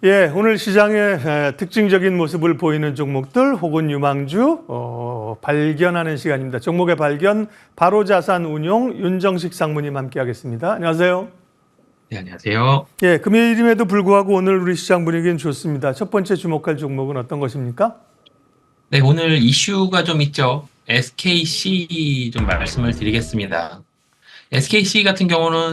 예, 오늘 시장의 특징적인 모습을 보이는 종목들 혹은 유망주 발견하는 시간입니다. 종목의 발견, 바로자산운용 윤정식 상무님 함께하겠습니다. 안녕하세요. 네, 안녕하세요. 예, 금요일임에도 불구하고 오늘 우리 시장 분위기는 좋습니다. 첫 번째 주목할 종목은 어떤 것입니까? 네, 오늘 이슈가 좀 있죠. SKC 좀 말씀을 드리겠습니다. SKC 같은 경우는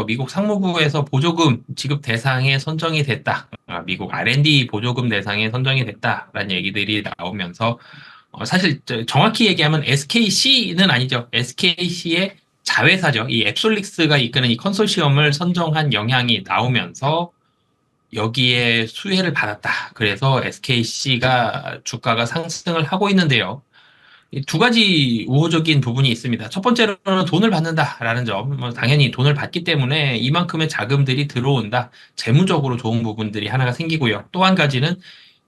미국 상무부에서 보조금 지급 대상에 선정이 됐다. 미국 R&D 보조금 대상에 선정이 됐다라는 얘기들이 나오면서 사실 정확히 얘기하면 SKC는 아니죠. SKC의 자회사죠. 이 앱솔릭스가 이끄는 이 컨소시엄을 선정한 영향이 나오면서 여기에 수혜를 받았다. 그래서 SKC가 주가가 상승을 하고 있는데요. 이 두 가지 우호적인 부분이 있습니다. 첫 번째로는 돈을 받는다라는 점. 당연히 돈을 받기 때문에 이만큼의 자금들이 들어온다. 재무적으로 좋은 부분들이 하나가 생기고요. 또 한 가지는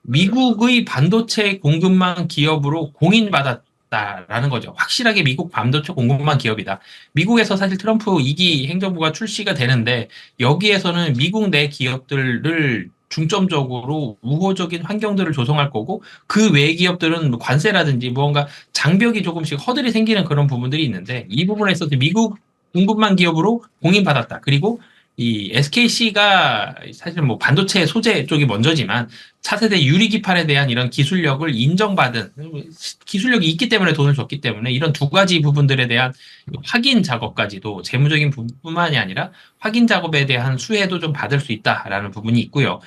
미국의 반도체 공급망 기업으로 공인받았다라는 거죠. 확실하게 미국 반도체 공급망 기업이다. 미국에서 사실 트럼프 2기 행정부가 출시가 되는데 여기에서는 미국 내 기업들을 중점적으로 우호적인 환경들을 조성할 거고 그 외 기업들은 뭐 관세라든지 무언가 장벽이 조금씩 허들이 생기는 그런 부분들이 있는데 이 부분에 있어서 미국 공급망 기업으로 공인받았다. 그리고 이 SKC가 사실 뭐 반도체 소재 쪽이 먼저지만 차세대 유리기판에 대한 이런 기술력을 인정받은 기술력이 있기 때문에 돈을 줬기 때문에 이런 두 가지 부분들에 대한 확인 작업까지도 재무적인 부분만이 아니라 확인 작업에 대한 수혜도 좀 받을 수 있다라는 부분이 있고요.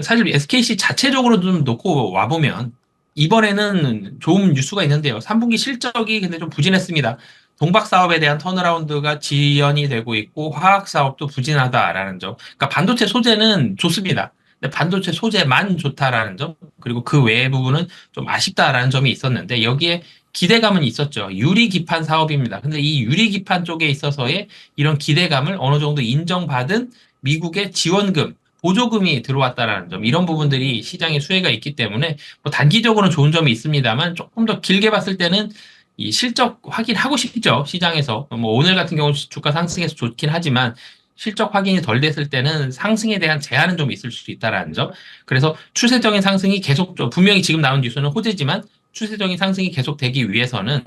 사실 SKC 자체적으로 좀 놓고 와보면 이번에는 좋은 뉴스가 있는데요. 3분기 실적이 근데 좀 부진했습니다. 동박 사업에 대한 턴어라운드가 지연이 되고 있고 화학 사업도 부진하다라는 점. 그러니까 반도체 소재는 좋습니다. 근데 반도체 소재만 좋다라는 점, 그리고 그 외의 부분은 좀 아쉽다라는 점이 있었는데 여기에 기대감은 있었죠. 유리기판 사업입니다. 근데 이 유리기판 쪽에 있어서의 이런 기대감을 어느 정도 인정받은 미국의 지원금, 보조금이 들어왔다라는 점, 이런 부분들이 시장에 수혜가 있기 때문에 뭐 단기적으로는 좋은 점이 있습니다만 조금 더 길게 봤을 때는 이 실적 확인하고 싶죠, 시장에서. 뭐 오늘 같은 경우 주가 상승해서 좋긴 하지만 실적 확인이 덜 됐을 때는 상승에 대한 제한은 좀 있을 수 있다라는 점. 그래서 추세적인 상승이 계속, 분명히 지금 나온 뉴스는 호재지만 추세적인 상승이 계속되기 위해서는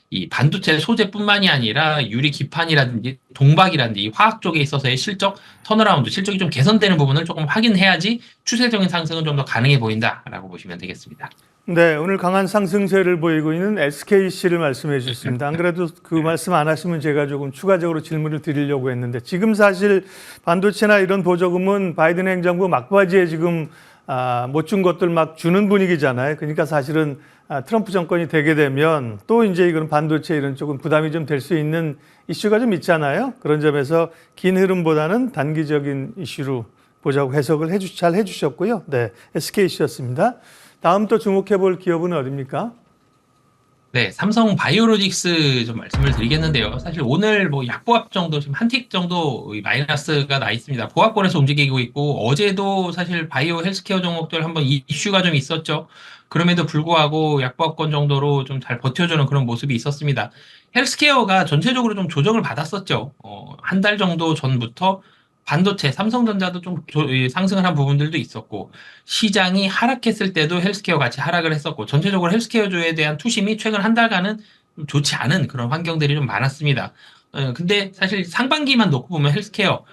이 반도체 소재뿐만이 아니라 유리 기판이라든지 동박이라든지 이 화학 쪽에 있어서의 실적 턴어라운드, 실적이 좀 개선되는 부분을 조금 확인해야지 추세적인 상승은 좀 더 가능해 보인다라고 보시면 되겠습니다. 네, 오늘 강한 상승세를 보이고 있는 SKC를 말씀해 주셨습니다. 안 그래도 그 말씀 안 하시면 제가 조금 추가적으로 질문을 드리려고 했는데 지금 사실 반도체나 이런 보조금은 바이든 행정부 막바지에 지금 못 준 것들 막 주는 분위기잖아요. 그러니까 사실은 트럼프 정권이 되게 되면 또 이제 이건 반도체 이런 쪽은 부담이 좀 될 수 있는 이슈가 좀 있잖아요. 그런 점에서 긴 흐름보다는 단기적인 이슈로 보자고 해석을 잘 해주셨고요. 네, SKC였습니다. 다음 또 주목해 볼 기업은 어디입니까? 네, 삼성 바이오로직스 좀 말씀을 드리겠는데요. 사실 오늘 뭐 약보합 정도, 지금 한 틱 정도 마이너스가 나 있습니다. 보합권에서 움직이고 있고, 어제도 사실 바이오 헬스케어 종목들 한번 이슈가 좀 있었죠. 그럼에도 불구하고 약보합권 정도로 좀 잘 버텨주는 그런 모습이 있었습니다. 헬스케어가 전체적으로 좀 조정을 받았었죠. 한 달 정도 전부터 반도체, 삼성전자도 좀 상승을 한 부분들도 있었고, 시장이 하락했을 때도 헬스케어 같이 하락을 했었고, 전체적으로 헬스케어주에 대한 투심이 최근 한 달간은 좀 좋지 않은 그런 환경들이 좀 많았습니다. 근데 사실 상반기만 놓고 보면 헬스케어,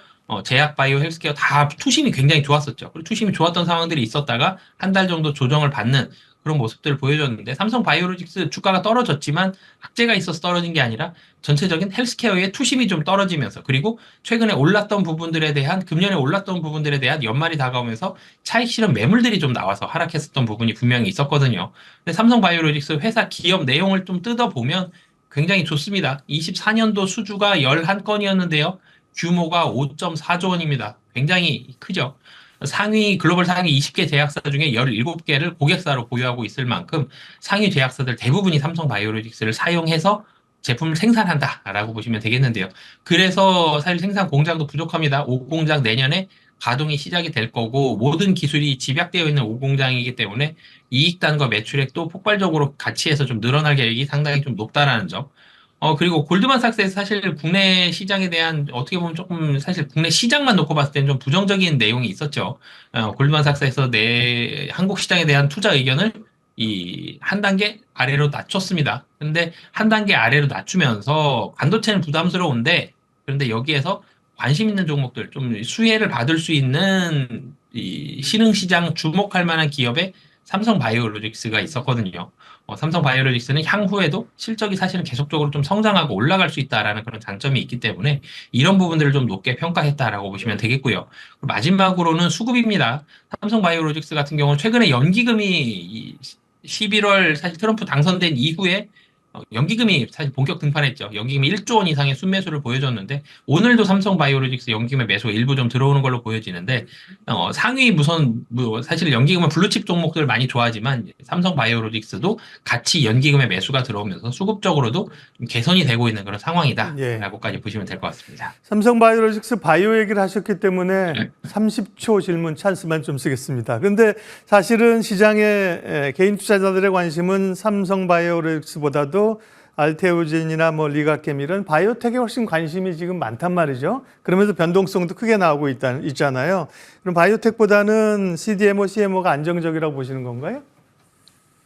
제약 바이오 헬스케어 다 투심이 굉장히 좋았었죠. 그리고 투심이 좋았던 상황들이 있었다가 한 달 정도 조정을 받는 그런 모습들을 보여줬는데, 삼성 바이오로직스 주가가 떨어졌지만 악재가 있어서 떨어진 게 아니라 전체적인 헬스케어의 투심이 좀 떨어지면서, 그리고 최근에 올랐던 부분들에 대한, 금년에 올랐던 부분들에 대한 연말이 다가오면서 차익 실현 매물들이 좀 나와서 하락했었던 부분이 분명히 있었거든요. 근데 삼성 바이오로직스 회사 기업 내용을 좀 뜯어보면 굉장히 좋습니다. 24년도 수주가 11건이었는데요. 규모가 5.4조 원입니다. 굉장히 크죠. 글로벌 상위 20개 제약사 중에 17개를 고객사로 보유하고 있을 만큼 상위 제약사들 대부분이 삼성 바이오로직스를 사용해서 제품을 생산한다라고 보시면 되겠는데요. 그래서 사실 생산 공장도 부족합니다. 5공장 내년에 가동이 시작이 될 거고, 모든 기술이 집약되어 있는 5공장이기 때문에 이익단과 매출액도 폭발적으로 같이 해서 좀 늘어날 계획이 상당히 좀 높다라는 점. 그리고 골드만삭스에서 사실 국내 시장에 대한 어떻게 보면 조금 사실 국내 시장만 놓고 봤을 때는 좀 부정적인 내용이 있었죠. 골드만삭스에서 한국 시장에 대한 투자 의견을 한 단계 아래로 낮췄습니다. 근데 한 단계 아래로 낮추면서 반도체는 부담스러운데 그런데 여기에서 관심 있는 종목들 좀 수혜를 받을 수 있는 이 신흥시장 주목할 만한 기업에 삼성바이오로직스가 있었거든요. 삼성바이오로직스는 향후에도 실적이 사실은 계속적으로 좀 성장하고 올라갈 수 있다라는 그런 장점이 있기 때문에 이런 부분들을 좀 높게 평가했다라고 보시면 되겠고요. 마지막으로는 수급입니다. 삼성바이오로직스 같은 경우는 최근에 연기금이 11월 사실 트럼프 당선된 이후에 연기금이 사실 본격 등판했죠. 연기금이 1조 원 이상의 순매수를 보여줬는데 오늘도 삼성바이오로직스 연기금의 매수가 일부 좀 들어오는 걸로 보여지는데 상위 사실 연기금은 블루칩 종목들 많이 좋아하지만 삼성바이오로직스도 같이 연기금의 매수가 들어오면서 수급적으로도 좀 개선이 되고 있는 그런 예. 상황이다라고까지 보시면 될 것 같습니다. 삼성바이오로직스 바이오 얘기를 하셨기 때문에 30초 질문 찬스만 좀 쓰겠습니다. 그런데 사실은 시장의 개인 투자자들의 관심은 삼성바이오로직스보다도 알테오젠이나 뭐 리가켐 이런 바이오텍에 훨씬 관심이 지금 많단 말이죠. 그러면서 변동성도 크게 나오고 있잖아요. 그럼 바이오텍보다는 CDMO, CMO가 안정적이라고 보시는 건가요?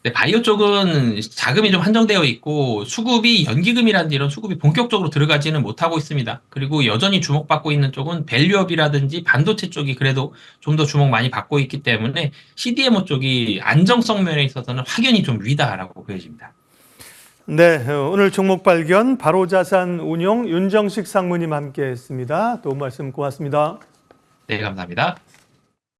네, 바이오 쪽은 자금이 좀 한정되어 있고 수급이 연기금이라든지 이런 수급이 본격적으로 들어가지는 못하고 있습니다. 그리고 여전히 주목받고 있는 쪽은 밸류업이라든지 반도체 쪽이 그래도 좀 더 주목 많이 받고 있기 때문에 CDMO 쪽이 안정성 면에 있어서는 확연히 좀 위다라고 보여집니다. 네, 오늘 종목 발견 바로자산 운용 윤정식 상무님 함께했습니다. 도움 말씀 고맙습니다. 네, 감사합니다.